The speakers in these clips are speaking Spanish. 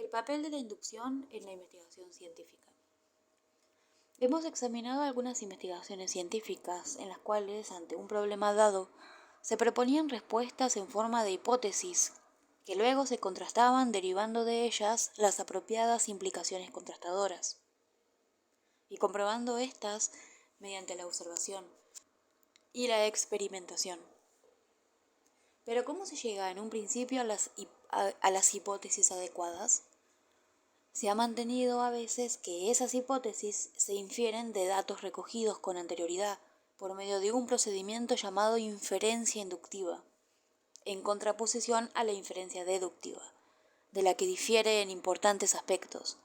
El papel de la inducción en la investigación científica. Hemos examinado algunas investigaciones científicas en las cuales, ante un problema dado, se proponían respuestas en forma de hipótesis, que luego se contrastaban derivando de ellas las apropiadas implicaciones contrastadoras, y comprobando estas mediante la observación y la experimentación. Pero ¿cómo se llega en un principio a las hipótesis adecuadas? Se ha mantenido a veces que esas hipótesis se infieren de datos recogidos con anterioridad por medio de un procedimiento llamado inferencia inductiva, en contraposición a la inferencia deductiva, de la que difiere en importantes aspectos.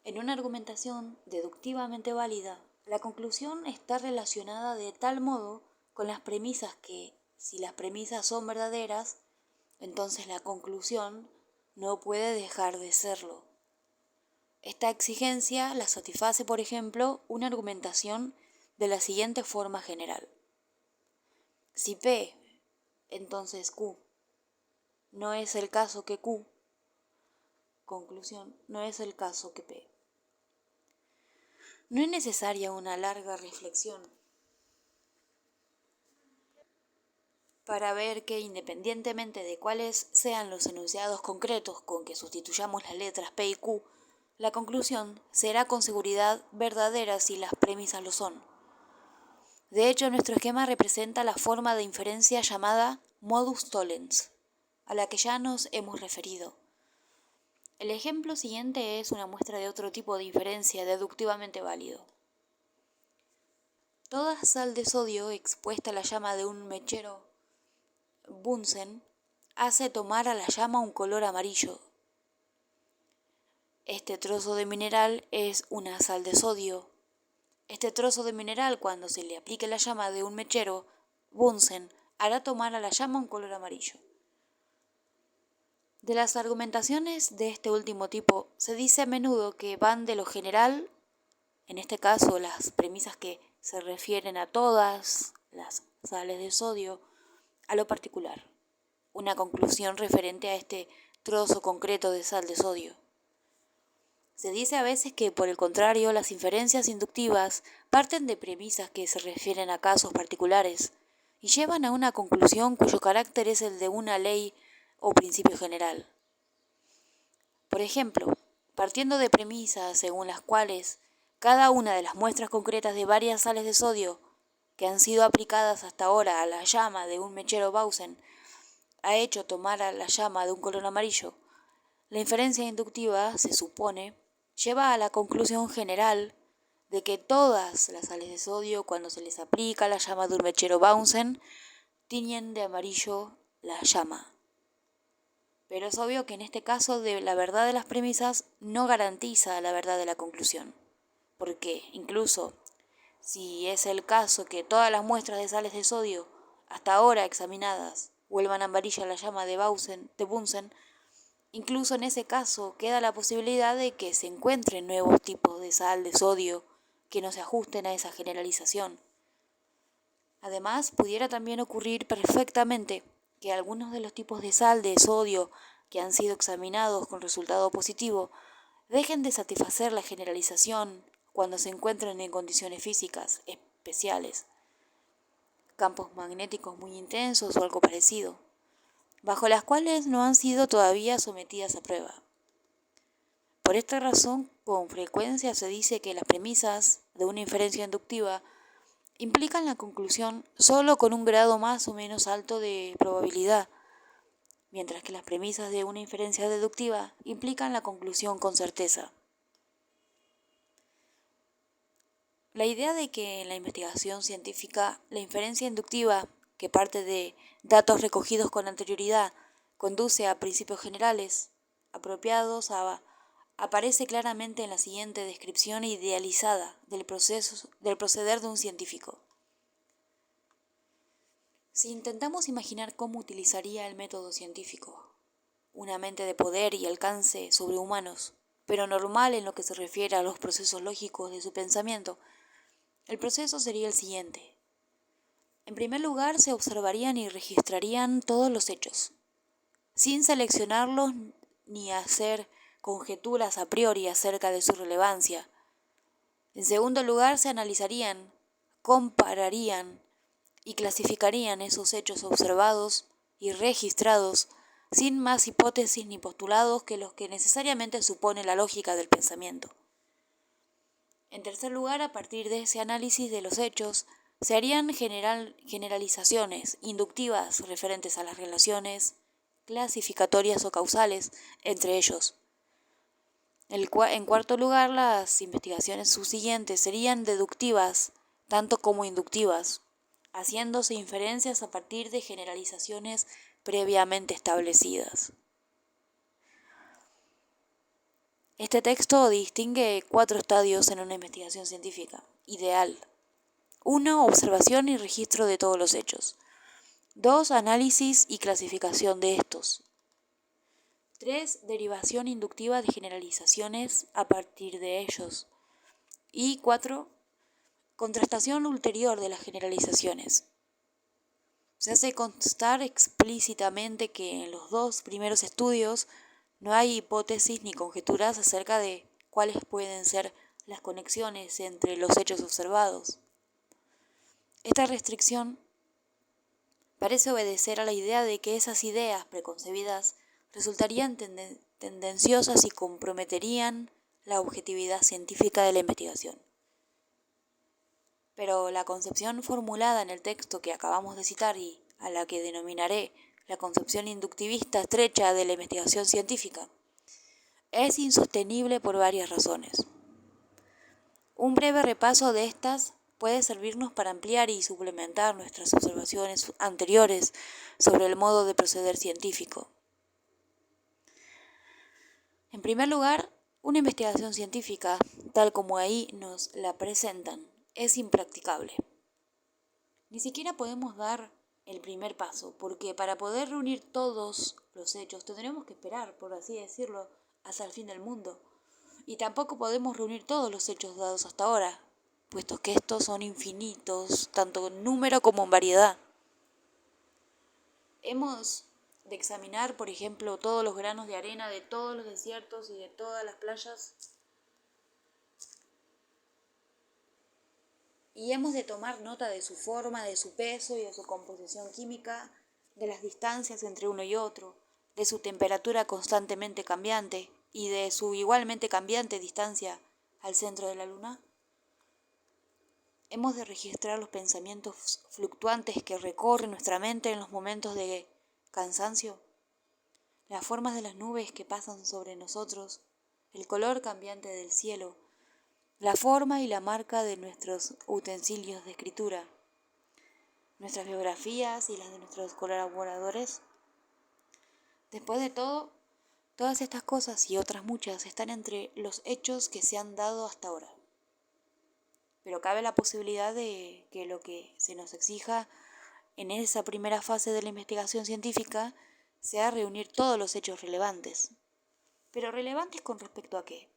En una argumentación deductivamente válida, la conclusión está relacionada de tal modo con las premisas que, si las premisas son verdaderas, entonces la conclusión no puede dejar de serlo. Esta exigencia la satisface, por ejemplo, una argumentación de la siguiente forma general. Si P, entonces Q, no es el caso que Q, conclusión, no es el caso que P. No es necesaria una larga reflexión para ver que, independientemente de cuáles sean los enunciados concretos con que sustituyamos las letras P y Q, la conclusión será con seguridad verdadera si las premisas lo son. De hecho, nuestro esquema representa la forma de inferencia llamada modus tollens, a la que ya nos hemos referido. El ejemplo siguiente es una muestra de otro tipo de inferencia deductivamente válido. Toda sal de sodio expuesta a la llama de un mechero Bunsen hace tomar a la llama un color amarillo. Este trozo de mineral es una sal de sodio. Este trozo de mineral, cuando se le aplique la llama de un mechero Bunsen, hará tomar a la llama un color amarillo. De las argumentaciones de este último tipo se dice a menudo que van de lo general, en este caso las premisas que se refieren a todas las sales de sodio, a lo particular, una conclusión referente a este trozo concreto de sal de sodio. Se dice a veces que, por el contrario, las inferencias inductivas parten de premisas que se refieren a casos particulares y llevan a una conclusión cuyo carácter es el de una ley o principio general. Por ejemplo, partiendo de premisas según las cuales cada una de las muestras concretas de varias sales de sodio que han sido aplicadas hasta ahora a la llama de un mechero Bunsen ha hecho tomar a la llama de un color amarillo, la inferencia inductiva, se supone, lleva a la conclusión general de que todas las sales de sodio, cuando se les aplica la llama de un mechero Bunsen, tiñen de amarillo la llama. Pero es obvio que en este caso la verdad de las premisas no garantiza la verdad de la conclusión, porque incluso si es el caso que todas las muestras de sales de sodio hasta ahora examinadas vuelvan amarilla la llama de Bunsen, incluso en ese caso queda la posibilidad de que se encuentren nuevos tipos de sal de sodio que no se ajusten a esa generalización. Además, pudiera también ocurrir perfectamente que algunos de los tipos de sal de sodio que han sido examinados con resultado positivo dejen de satisfacer la generalización cuando se encuentren en condiciones físicas especiales, campos magnéticos muy intensos o algo parecido, bajo las cuales no han sido todavía sometidas a prueba. Por esta razón, con frecuencia se dice que las premisas de una inferencia inductiva implican la conclusión solo con un grado más o menos alto de probabilidad, mientras que las premisas de una inferencia deductiva implican la conclusión con certeza. La idea de que en la investigación científica la inferencia inductiva, que parte de datos recogidos con anterioridad, conduce a principios generales apropiados aparece claramente en la siguiente descripción idealizada del proceder de un científico. Si intentamos imaginar cómo utilizaría el método científico, una mente de poder y alcance sobrehumanos, pero normal en lo que se refiere a los procesos lógicos de su pensamiento, el proceso sería el siguiente. En primer lugar, se observarían y registrarían todos los hechos, sin seleccionarlos ni hacer conjeturas a priori acerca de su relevancia. En segundo lugar, se analizarían, compararían y clasificarían esos hechos observados y registrados sin más hipótesis ni postulados que los que necesariamente supone la lógica del pensamiento. En tercer lugar, a partir de ese análisis de los hechos, se harían generalizaciones inductivas referentes a las relaciones clasificatorias o causales entre ellos. En cuarto lugar, las investigaciones subsiguientes serían deductivas, tanto como inductivas, haciéndose inferencias a partir de generalizaciones previamente establecidas. Este texto distingue 4 estadios en una investigación científica ideal. 1. Observación y registro de todos los hechos. 2. Análisis y clasificación de estos. 3. Derivación inductiva de generalizaciones a partir de ellos. Y 4. Contrastación ulterior de las generalizaciones. Se hace constar explícitamente que en los 2 primeros estudios no hay hipótesis ni conjeturas acerca de cuáles pueden ser las conexiones entre los hechos observados. Esta restricción parece obedecer a la idea de que esas ideas preconcebidas resultarían tendenciosas y comprometerían la objetividad científica de la investigación. Pero la concepción formulada en el texto que acabamos de citar y a la que denominaré la concepción inductivista estrecha de la investigación científica es insostenible por varias razones. Un breve repaso de estas puede servirnos para ampliar y suplementar nuestras observaciones anteriores sobre el modo de proceder científico. En primer lugar, una investigación científica, tal como ahí nos la presentan, es impracticable. Ni siquiera podemos dar el primer paso, porque para poder reunir todos los hechos tendremos que esperar, por así decirlo, hasta el fin del mundo. Y tampoco podemos reunir todos los hechos dados hasta ahora, puesto que estos son infinitos, tanto en número como en variedad. Hemos de examinar, por ejemplo, todos los granos de arena de todos los desiertos y de todas las playas. Y hemos de tomar nota de su forma, de su peso y de su composición química, de las distancias entre uno y otro, de su temperatura constantemente cambiante y de su igualmente cambiante distancia al centro de la luna. Hemos de registrar los pensamientos fluctuantes que recorren nuestra mente en los momentos de cansancio, las formas de las nubes que pasan sobre nosotros, el color cambiante del cielo, la forma y la marca de nuestros utensilios de escritura, nuestras biografías y las de nuestros colaboradores. Después de todo, todas estas cosas y otras muchas están entre los hechos que se han dado hasta ahora. Pero cabe la posibilidad de que lo que se nos exija en esa primera fase de la investigación científica sea reunir todos los hechos relevantes. ¿Pero relevantes con respecto a qué?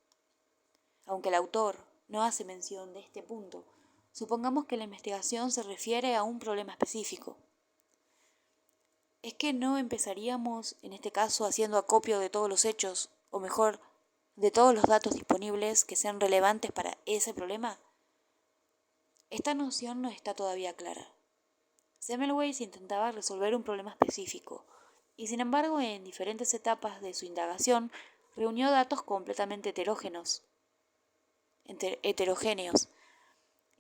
Aunque el autor no hace mención de este punto, supongamos que la investigación se refiere a un problema específico. ¿Es que no empezaríamos, en este caso, haciendo acopio de todos los hechos, o mejor, de todos los datos disponibles que sean relevantes para ese problema? Esta noción no está todavía clara. Semmelweis intentaba resolver un problema específico, y sin embargo, en diferentes etapas de su indagación, reunió datos completamente heterogéneos,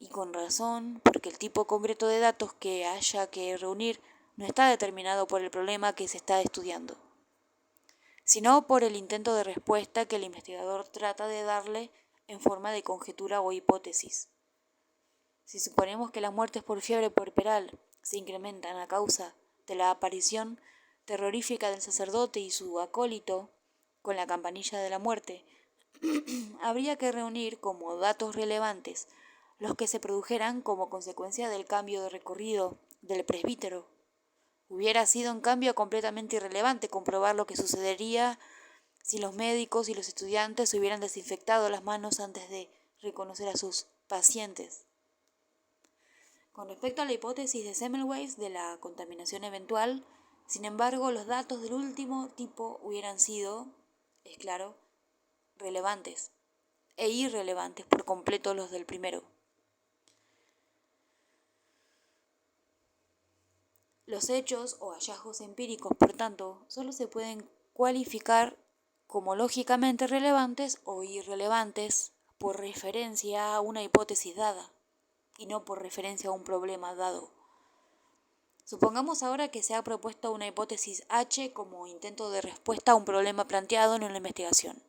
y con razón, porque el tipo concreto de datos que haya que reunir no está determinado por el problema que se está estudiando, sino por el intento de respuesta que el investigador trata de darle en forma de conjetura o hipótesis. Si suponemos que las muertes por fiebre puerperal se incrementan a causa de la aparición terrorífica del sacerdote y su acólito con la campanilla de la muerte, habría que reunir como datos relevantes los que se produjeran como consecuencia del cambio de recorrido del presbítero. Hubiera sido un cambio completamente irrelevante comprobar lo que sucedería si los médicos y los estudiantes hubieran desinfectado las manos antes de reconocer a sus pacientes. Con respecto a la hipótesis de Semmelweis de la contaminación eventual, sin embargo, los datos del último tipo hubieran sido es claro, relevantes e irrelevantes por completo los del primero. Los hechos o hallazgos empíricos, por tanto, solo se pueden cualificar como lógicamente relevantes o irrelevantes por referencia a una hipótesis dada y no por referencia a un problema dado. Supongamos ahora que se ha propuesto una hipótesis H como intento de respuesta a un problema planteado en una investigación.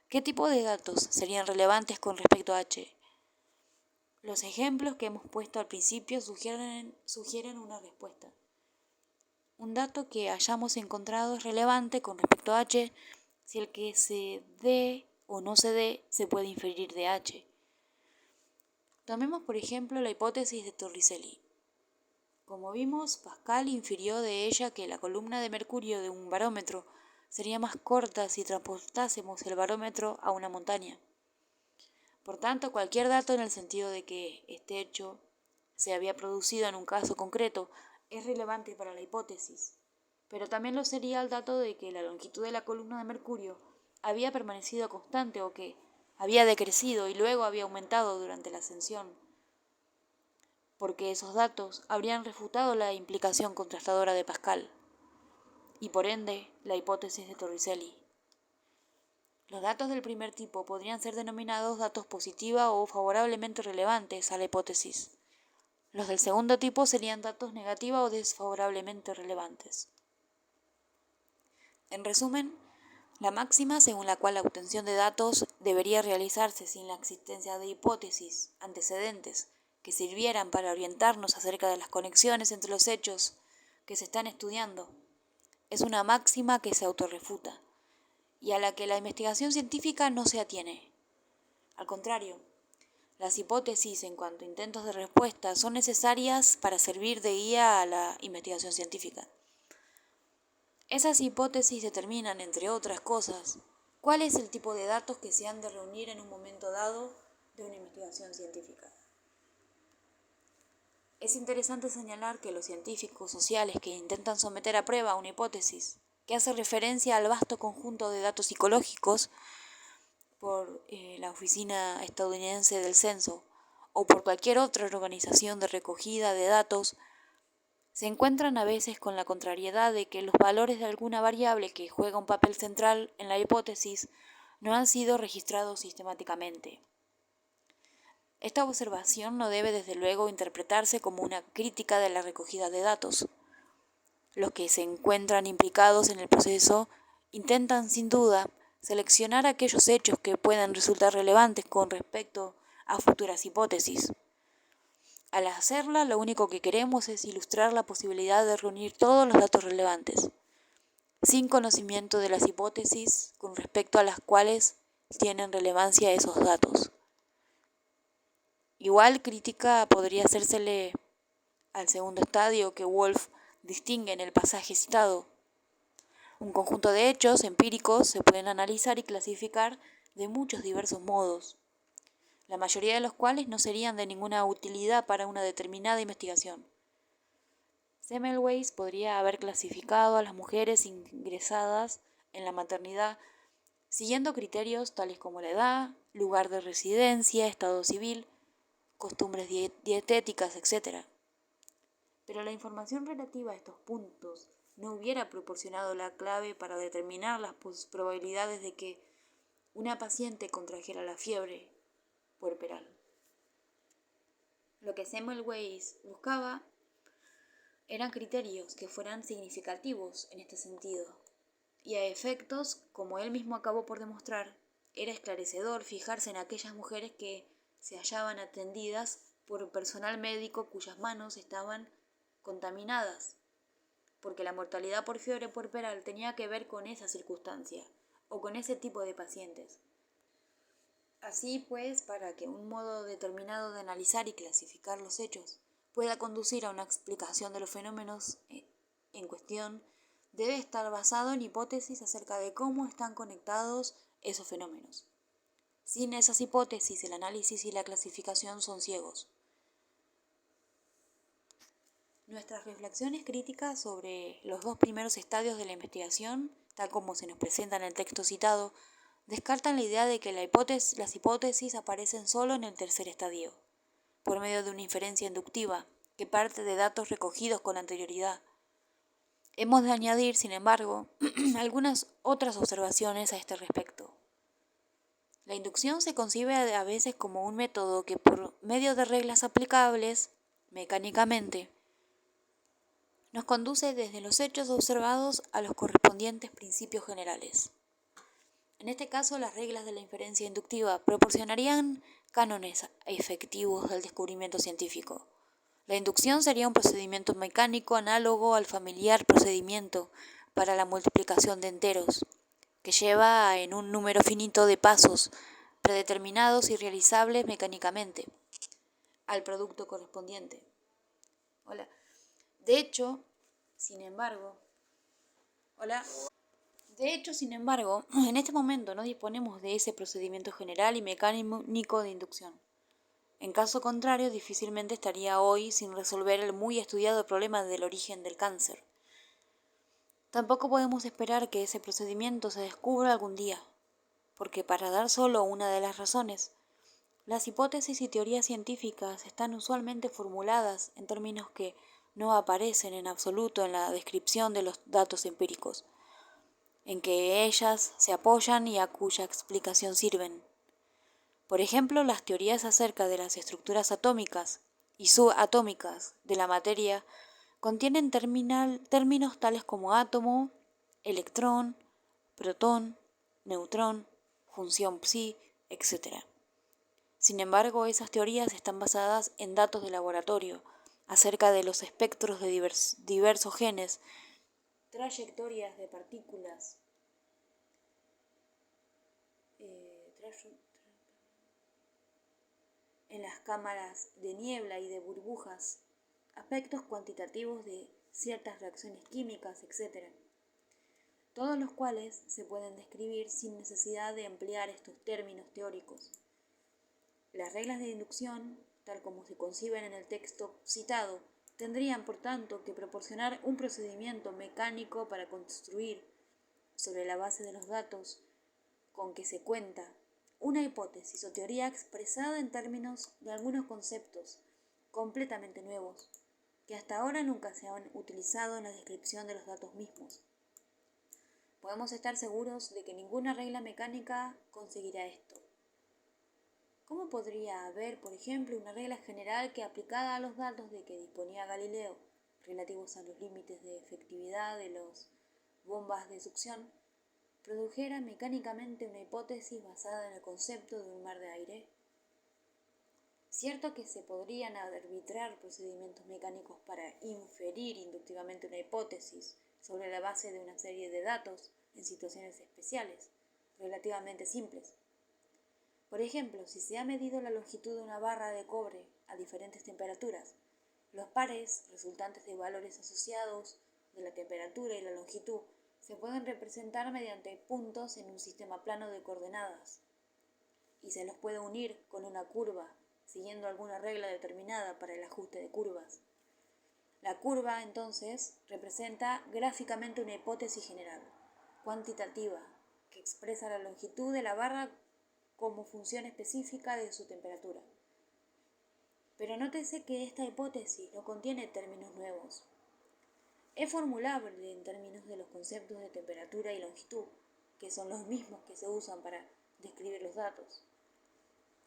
¿Qué tipo de datos serían relevantes con respecto a H? Los ejemplos que hemos puesto al principio sugieren una respuesta. Un dato que hayamos encontrado es relevante con respecto a H si el que se dé o no se dé se puede inferir de H. Tomemos por ejemplo la hipótesis de Torricelli. Como vimos, Pascal infirió de ella que la columna de mercurio de un barómetro sería más corta si transportásemos el barómetro a una montaña. Por tanto, cualquier dato en el sentido de que este hecho se había producido en un caso concreto es relevante para la hipótesis, pero también lo sería el dato de que la longitud de la columna de mercurio había permanecido constante o que había decrecido y luego había aumentado durante la ascensión, porque esos datos habrían refutado la implicación contrastadora de Pascal y por ende la hipótesis de Torricelli. Los datos del primer tipo podrían ser denominados datos positiva o favorablemente relevantes a la hipótesis. Los del segundo tipo serían datos negativa o desfavorablemente relevantes. En resumen, la máxima según la cual la obtención de datos debería realizarse sin la existencia de hipótesis antecedentes que sirvieran para orientarnos acerca de las conexiones entre los hechos que se están estudiando, es una máxima que se autorrefuta y a la que la investigación científica no se atiene. Al contrario, las hipótesis en cuanto a intentos de respuesta son necesarias para servir de guía a la investigación científica. Esas hipótesis determinan, entre otras cosas, cuál es el tipo de datos que se han de reunir en un momento dado de una investigación científica. Es interesante señalar que los científicos sociales que intentan someter a prueba una hipótesis que hace referencia al vasto conjunto de datos psicológicos por la Oficina Estadounidense del Censo o por cualquier otra organización de recogida de datos, se encuentran a veces con la contrariedad de que los valores de alguna variable que juega un papel central en la hipótesis no han sido registrados sistemáticamente. Esta observación no debe desde luego interpretarse como una crítica de la recogida de datos. Los que se encuentran implicados en el proceso intentan sin duda seleccionar aquellos hechos que puedan resultar relevantes con respecto a futuras hipótesis. Al hacerla, lo único que queremos es ilustrar la posibilidad de reunir todos los datos relevantes, sin conocimiento de las hipótesis con respecto a las cuales tienen relevancia esos datos. Igual crítica podría hacérsele al segundo estadio que Wolff distingue en el pasaje citado. Un conjunto de hechos empíricos se pueden analizar y clasificar de muchos diversos modos, la mayoría de los cuales no serían de ninguna utilidad para una determinada investigación. Semmelweis podría haber clasificado a las mujeres ingresadas en la maternidad siguiendo criterios tales como la edad, lugar de residencia, estado civil, costumbres dietéticas, etc. Pero la información relativa a estos puntos no hubiera proporcionado la clave para determinar las probabilidades de que una paciente contrajera la fiebre puerperal. Lo que Semmelweis buscaba eran criterios que fueran significativos en este sentido, y a efectos, como él mismo acabó por demostrar, era esclarecedor fijarse en aquellas mujeres que se hallaban atendidas por personal médico cuyas manos estaban contaminadas, porque la mortalidad por fiebre puerperal tenía que ver con esa circunstancia o con ese tipo de pacientes. Así pues, para que un modo determinado de analizar y clasificar los hechos pueda conducir a una explicación de los fenómenos en cuestión, debe estar basado en hipótesis acerca de cómo están conectados esos fenómenos. Sin esas hipótesis, el análisis y la clasificación son ciegos. Nuestras reflexiones críticas sobre los dos primeros estadios de la investigación tal como se nos presenta en el texto citado, descartan la idea de que las hipótesis aparecen solo en el tercer estadio, por medio de una inferencia inductiva que parte de datos recogidos con anterioridad. Hemos de añadir, sin embargo, algunas otras observaciones a este respecto. La inducción se concibe a veces como un método que, por medio de reglas aplicables mecánicamente, nos conduce desde los hechos observados a los correspondientes principios generales. En este caso, las reglas de la inferencia inductiva proporcionarían cánones efectivos del descubrimiento científico. La inducción sería un procedimiento mecánico análogo al familiar procedimiento para la multiplicación de enteros, que lleva en un número finito de pasos predeterminados y realizables mecánicamente al producto correspondiente. De hecho, sin embargo, en este momento no disponemos de ese procedimiento general y mecánico de inducción. En caso contrario, difícilmente estaría hoy sin resolver el muy estudiado problema del origen del cáncer. Tampoco podemos esperar que ese procedimiento se descubra algún día, porque para dar solo una de las razones, las hipótesis y teorías científicas están usualmente formuladas en términos que no aparecen en absoluto en la descripción de los datos empíricos, en que ellas se apoyan y a cuya explicación sirven. Por ejemplo, las teorías acerca de las estructuras atómicas y subatómicas de la materia contienen términos tales como átomo, electrón, protón, neutrón, función psi, etc. Sin embargo, esas teorías están basadas en datos de laboratorio acerca de los espectros de diversos genes, trayectorias de partículas, en las cámaras de niebla y de burbujas, aspectos cuantitativos de ciertas reacciones químicas, etc., todos los cuales se pueden describir sin necesidad de emplear estos términos teóricos. Las reglas de inducción, tal como se conciben en el texto citado, tendrían, por tanto, que proporcionar un procedimiento mecánico para construir, sobre la base de los datos con que se cuenta, una hipótesis o teoría expresada en términos de algunos conceptos completamente nuevos, que hasta ahora nunca se han utilizado en la descripción de los datos mismos. Podemos estar seguros de que ninguna regla mecánica conseguirá esto. ¿Cómo podría haber, por ejemplo, una regla general que, aplicada a los datos de que disponía Galileo relativos a los límites de efectividad de las bombas de succión, produjera mecánicamente una hipótesis basada en el concepto de un mar de aire? Cierto que se podrían arbitrar procedimientos mecánicos para inferir inductivamente una hipótesis sobre la base de una serie de datos en situaciones especiales, relativamente simples. Por ejemplo, si se ha medido la longitud de una barra de cobre a diferentes temperaturas, los pares resultantes de valores asociados de la temperatura y la longitud se pueden representar mediante puntos en un sistema plano de coordenadas, y se los puede unir con una curva, siguiendo alguna regla determinada para el ajuste de curvas. La curva, entonces, representa gráficamente una hipótesis general, cuantitativa, que expresa la longitud de la barra como función específica de su temperatura. Pero nótese que esta hipótesis no contiene términos nuevos. Es formulable en términos de los conceptos de temperatura y longitud, que son los mismos que se usan para describir los datos.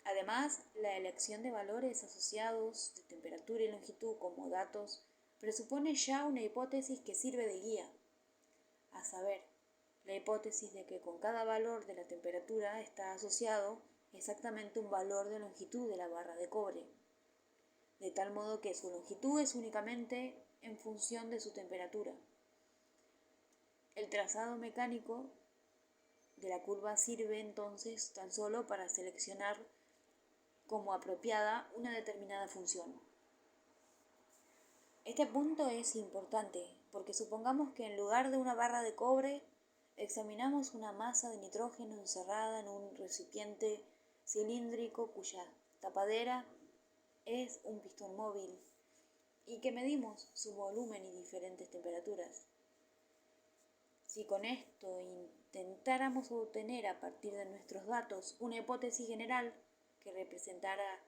Además, la elección de valores asociados de temperatura y longitud como datos presupone ya una hipótesis que sirve de guía, a saber, la hipótesis de que con cada valor de la temperatura está asociado exactamente un valor de longitud de la barra de cobre, de tal modo que su longitud es únicamente en función de su temperatura. El trazado mecánico de la curva sirve entonces tan solo para seleccionar como apropiada una determinada función. Este punto es importante porque supongamos que en lugar de una barra de cobre examinamos una masa de nitrógeno encerrada en un recipiente cilíndrico cuya tapadera es un pistón móvil y que medimos su volumen y diferentes temperaturas. Si con esto intentáramos obtener a partir de nuestros datos una hipótesis general que representara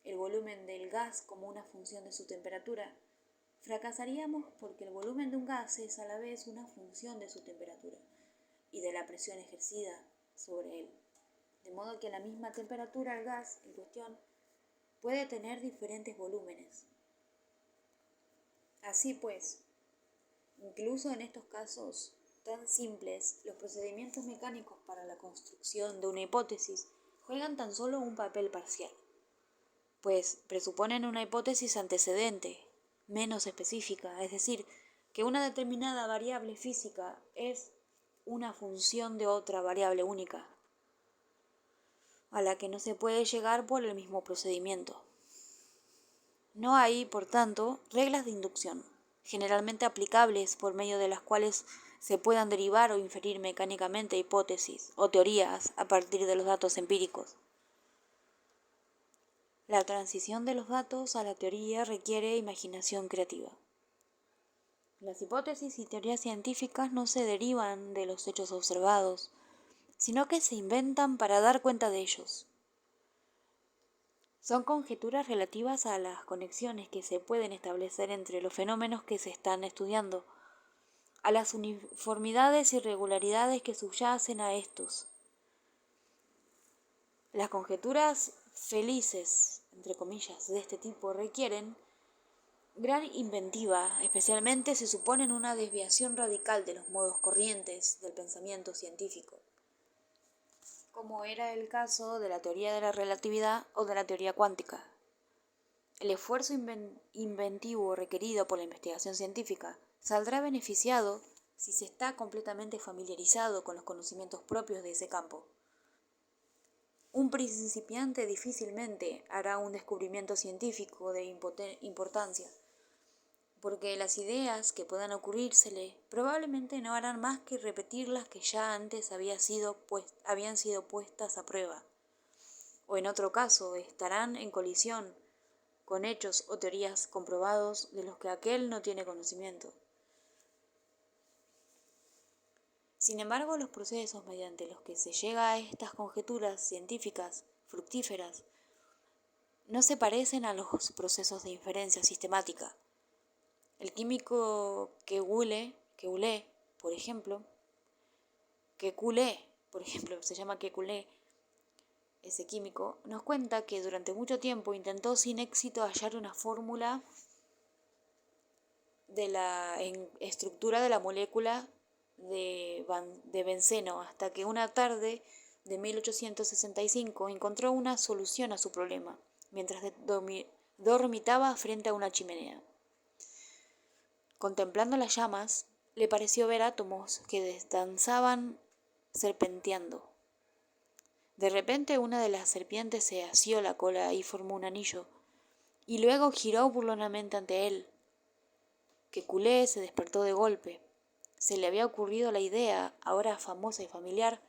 el volumen del gas como una función de su temperatura, fracasaríamos porque el volumen de un gas es a la vez una función de su temperatura y de la presión ejercida sobre él. De modo que a la misma temperatura el gas en cuestión puede tener diferentes volúmenes. Así pues, incluso en estos casos tan simples, los procedimientos mecánicos para la construcción de una hipótesis juegan tan solo un papel parcial, pues presuponen una hipótesis antecedente, menos específica, es decir, que una determinada variable física es una función de otra variable única, a la que no se puede llegar por el mismo procedimiento. No hay, por tanto, reglas de inducción, generalmente aplicables por medio de las cuales se puedan derivar o inferir mecánicamente hipótesis o teorías a partir de los datos empíricos. La transición de los datos a la teoría requiere imaginación creativa. Las hipótesis y teorías científicas no se derivan de los hechos observados, sino que se inventan para dar cuenta de ellos. Son conjeturas relativas a las conexiones que se pueden establecer entre los fenómenos que se están estudiando, a las uniformidades y regularidades que subyacen a estos. Las conjeturas felices, entre comillas, de este tipo requieren gran inventiva, especialmente se suponen una desviación radical de los modos corrientes del pensamiento científico, como era el caso de la teoría de la relatividad o de la teoría cuántica. El esfuerzo inventivo requerido por la investigación científica saldrá beneficiado si se está completamente familiarizado con los conocimientos propios de ese campo. Un principiante difícilmente hará un descubrimiento científico de importancia, porque las ideas que puedan ocurrírsele probablemente no harán más que repetir las que ya antes habían sido puestas a prueba, o en otro caso estarán en colisión con hechos o teorías comprobados de los que aquel no tiene conocimiento. Sin embargo, los procesos mediante los que se llega a estas conjeturas científicas fructíferas no se parecen a los procesos de inferencia sistemática. El químico Kekulé, por ejemplo, se llama Kekulé, ese químico, nos cuenta que durante mucho tiempo intentó sin éxito hallar una fórmula de la estructura de la molécula de benceno, hasta que una tarde de 1865 encontró una solución a su problema, mientras dormitaba frente a una chimenea. Contemplando las llamas, le pareció ver átomos que danzaban serpenteando. De repente una de las serpientes se asió la cola y formó un anillo, y luego giró burlonamente ante él. Kekulé se despertó de golpe. Se le había ocurrido la idea, ahora famosa y familiar,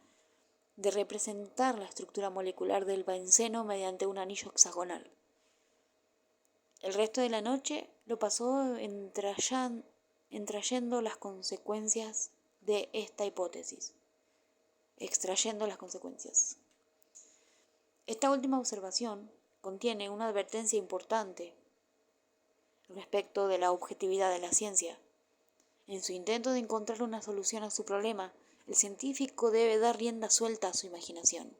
de representar la estructura molecular del benceno mediante un anillo hexagonal. El resto de la noche lo pasó extrayendo las consecuencias de esta hipótesis. Esta última observación contiene una advertencia importante respecto de la objetividad de la ciencia. En su intento de encontrar una solución a su problema, el científico debe dar rienda suelta a su imaginación,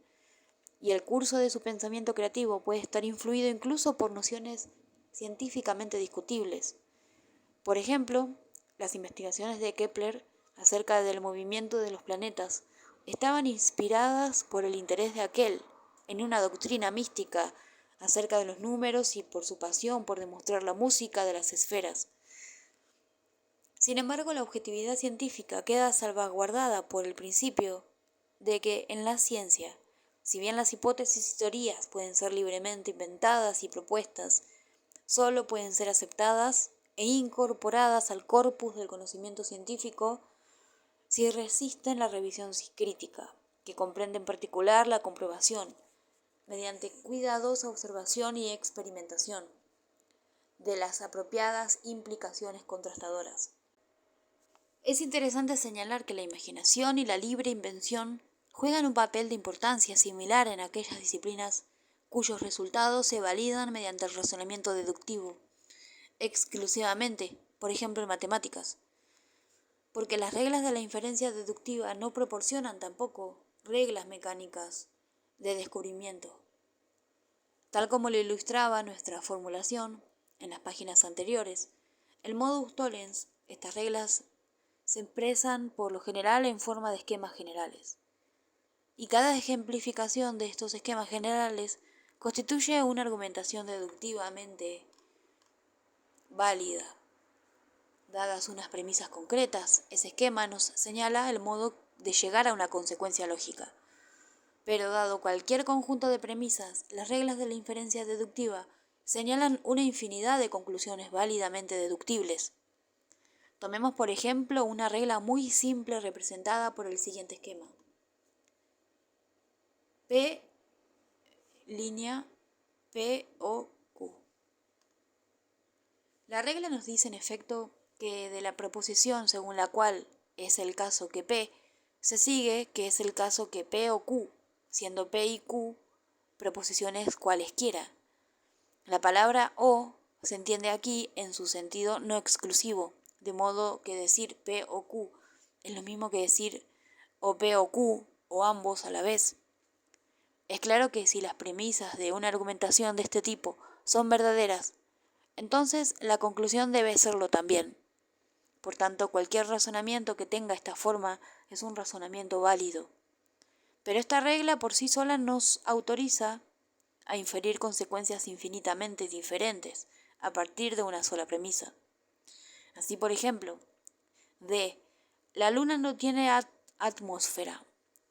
y el curso de su pensamiento creativo puede estar influido incluso por nociones científicamente discutibles. Por ejemplo, las investigaciones de Kepler acerca del movimiento de los planetas estaban inspiradas por el interés de aquel en una doctrina mística acerca de los números y por su pasión por demostrar la música de las esferas. Sin embargo, la objetividad científica queda salvaguardada por el principio de que en la ciencia, si bien las hipótesis y teorías pueden ser libremente inventadas y propuestas, solo pueden ser aceptadas e incorporadas al corpus del conocimiento científico si resisten la revisión crítica, que comprende en particular la comprobación, mediante cuidadosa observación y experimentación, de las apropiadas implicaciones contrastadoras. Es interesante señalar que la imaginación y la libre invención juegan un papel de importancia similar en aquellas disciplinas cuyos resultados se validan mediante el razonamiento deductivo, exclusivamente, por ejemplo en matemáticas, porque las reglas de la inferencia deductiva no proporcionan tampoco reglas mecánicas de descubrimiento, tal como lo ilustraba nuestra formulación en las páginas anteriores. El modus tollens, estas reglas se expresan por lo general en forma de esquemas generales, y cada ejemplificación de estos esquemas generales constituye una argumentación deductivamente válida. Dadas unas premisas concretas, ese esquema nos señala el modo de llegar a una consecuencia lógica. Pero dado cualquier conjunto de premisas, las reglas de la inferencia deductiva señalan una infinidad de conclusiones válidamente deductibles. Tomemos por ejemplo una regla muy simple representada por el siguiente esquema. P, línea, P o Q. La regla nos dice en efecto que de la proposición según la cual es el caso que P, se sigue que es el caso que P o Q, siendo P y Q proposiciones cualesquiera. La palabra o se entiende aquí en su sentido no exclusivo, de modo que decir P o Q es lo mismo que decir o P o Q o ambos a la vez. Es claro que si las premisas de una argumentación de este tipo son verdaderas, entonces la conclusión debe serlo también. Por tanto, cualquier razonamiento que tenga esta forma es un razonamiento válido. Pero esta regla por sí sola nos autoriza a inferir consecuencias infinitamente diferentes a partir de una sola premisa. Así, por ejemplo, D. La luna no tiene atmósfera.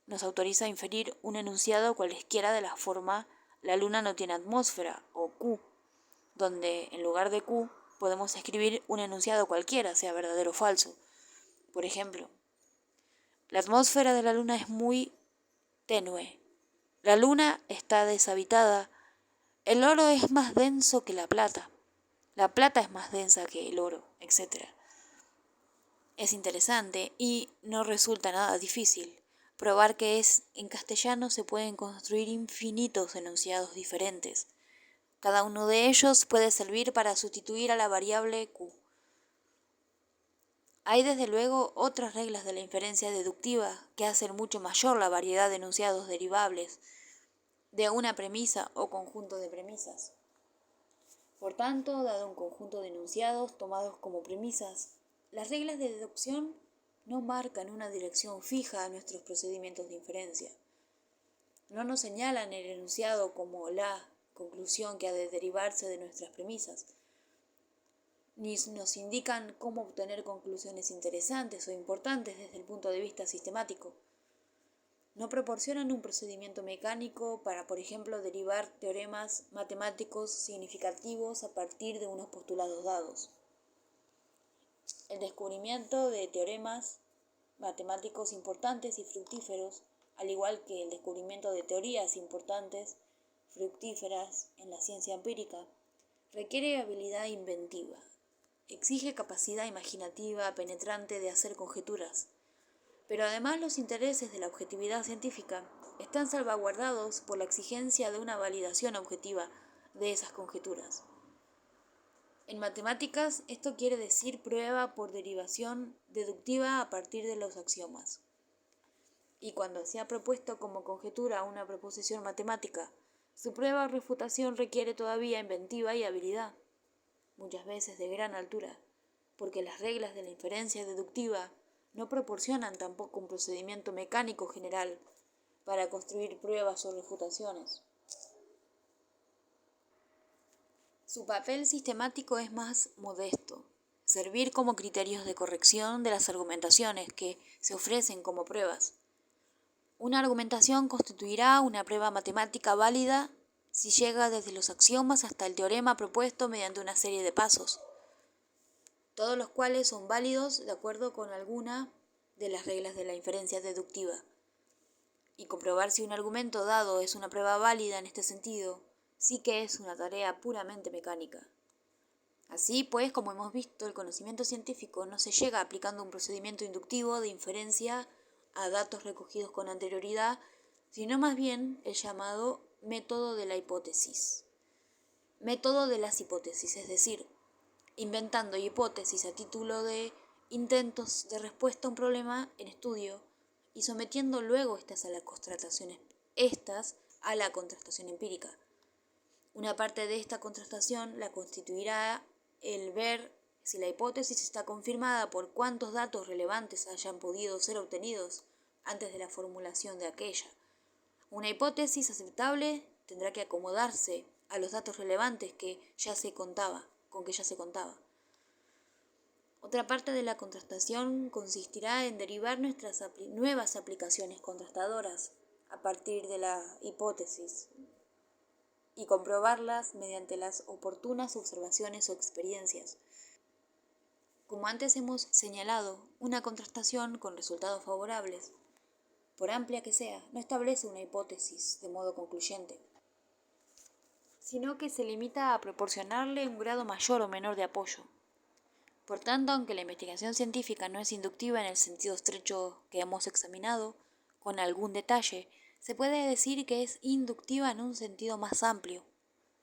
Nos autoriza a inferir un enunciado cualesquiera de la forma la luna no tiene atmósfera o Q, donde en lugar de Q podemos escribir un enunciado cualquiera, sea verdadero o falso. Por ejemplo, la atmósfera de la luna es muy tenue. La luna está deshabitada. El oro es más denso que la plata. La plata es más densa que el oro, etc. Es interesante y no resulta nada difícil probar que en castellano se pueden construir infinitos enunciados diferentes. Cada uno de ellos puede servir para sustituir a la variable Q. Hay desde luego otras reglas de la inferencia deductiva que hacen mucho mayor la variedad de enunciados derivables de una premisa o conjunto de premisas. Por tanto, dado un conjunto de enunciados tomados como premisas, las reglas de deducción no marcan una dirección fija a nuestros procedimientos de inferencia. No nos señalan el enunciado como la conclusión que ha de derivarse de nuestras premisas, ni nos indican cómo obtener conclusiones interesantes o importantes desde el punto de vista sistemático. No proporcionan un procedimiento mecánico para, por ejemplo, derivar teoremas matemáticos significativos a partir de unos postulados dados. El descubrimiento de teoremas matemáticos importantes y fructíferos, al igual que el descubrimiento de teorías importantes, fructíferas en la ciencia empírica, requiere habilidad inventiva. Exige capacidad imaginativa penetrante de hacer conjeturas. Pero además los intereses de la objetividad científica están salvaguardados por la exigencia de una validación objetiva de esas conjeturas. En matemáticas, esto quiere decir prueba por derivación deductiva a partir de los axiomas. Y cuando se ha propuesto como conjetura una proposición matemática, su prueba o refutación requiere todavía inventiva y habilidad, muchas veces de gran altura, porque las reglas de la inferencia deductiva no proporcionan tampoco un procedimiento mecánico general para construir pruebas o refutaciones. Su papel sistemático es más modesto, servir como criterios de corrección de las argumentaciones que se ofrecen como pruebas. Una argumentación constituirá una prueba matemática válida si llega desde los axiomas hasta el teorema propuesto mediante una serie de pasos, todos los cuales son válidos de acuerdo con alguna de las reglas de la inferencia deductiva. Y comprobar si un argumento dado es una prueba válida en este sentido, sí que es una tarea puramente mecánica. Así pues, como hemos visto, el conocimiento científico no se llega aplicando un procedimiento inductivo de inferencia a datos recogidos con anterioridad, sino más bien el llamado método de la hipótesis. Método de las hipótesis, es decir, inventando hipótesis a título de intentos de respuesta a un problema en estudio y sometiendo luego estas a la contrastación empírica. Una parte de esta contrastación la constituirá el ver si la hipótesis está confirmada por cuántos datos relevantes hayan podido ser obtenidos antes de la formulación de aquella. Una hipótesis aceptable tendrá que acomodarse a los datos relevantes con que ya se contaba. Otra parte de la contrastación consistirá en derivar nuestras nuevas aplicaciones contrastadoras a partir de la hipótesis y comprobarlas mediante las oportunas observaciones o experiencias. Como antes hemos señalado, una contrastación con resultados favorables, por amplia que sea, no establece una hipótesis de modo concluyente, sino que se limita a proporcionarle un grado mayor o menor de apoyo. Por tanto, aunque la investigación científica no es inductiva en el sentido estrecho que hemos examinado, con algún detalle, se puede decir que es inductiva en un sentido más amplio,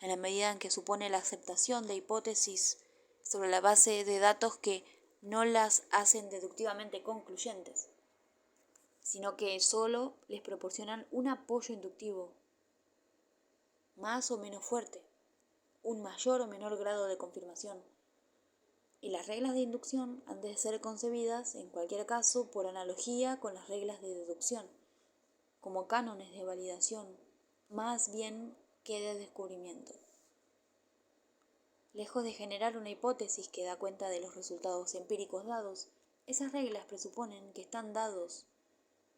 en la medida en que supone la aceptación de hipótesis sobre la base de datos que no las hacen deductivamente concluyentes, sino que solo les proporcionan un apoyo inductivo, más o menos fuerte, un mayor o menor grado de confirmación. Y las reglas de inducción han de ser concebidas, en cualquier caso, por analogía con las reglas de deducción, como cánones de validación, más bien que de descubrimiento. Lejos de generar una hipótesis que da cuenta de los resultados empíricos dados, esas reglas presuponen que están dados,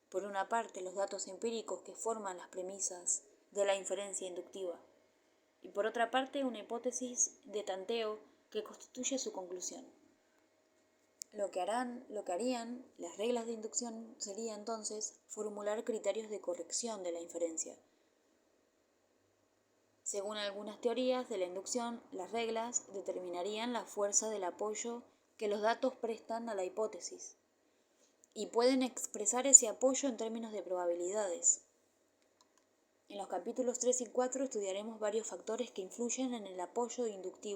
por una parte, los datos empíricos que forman las premisas de la inferencia inductiva, y por otra parte, una hipótesis de tanteo que constituye su conclusión. Lo que harían las reglas de inducción sería entonces formular criterios de corrección de la inferencia. Según algunas teorías de la inducción, las reglas determinarían la fuerza del apoyo que los datos prestan a la hipótesis y pueden expresar ese apoyo en términos de probabilidades. En los capítulos 3 y 4 estudiaremos varios factores que influyen en el apoyo inductivo